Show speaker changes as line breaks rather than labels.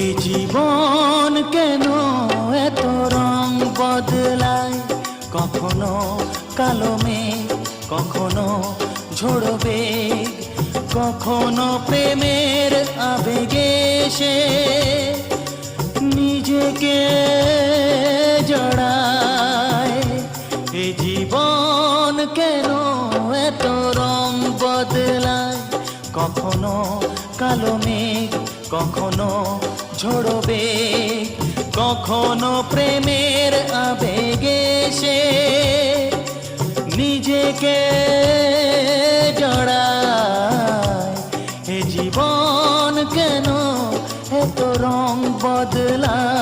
এ জীবন কেন এত রং বদলায়, কখনো কালো মেঘ, কখনো ঝোড়ো বেগ, কখনো প্রেমের আবেগে সে নিজেকে জড়ায়। এ জীবন কেন এত রং বদলায়, কখনো কালো মেঘ, কখনো ঝোড়ো বেগ, কখনো প্রেমের আবেগে সে নিজেকে জড়ায়। এ জীবন কেন এত রং বদলায়।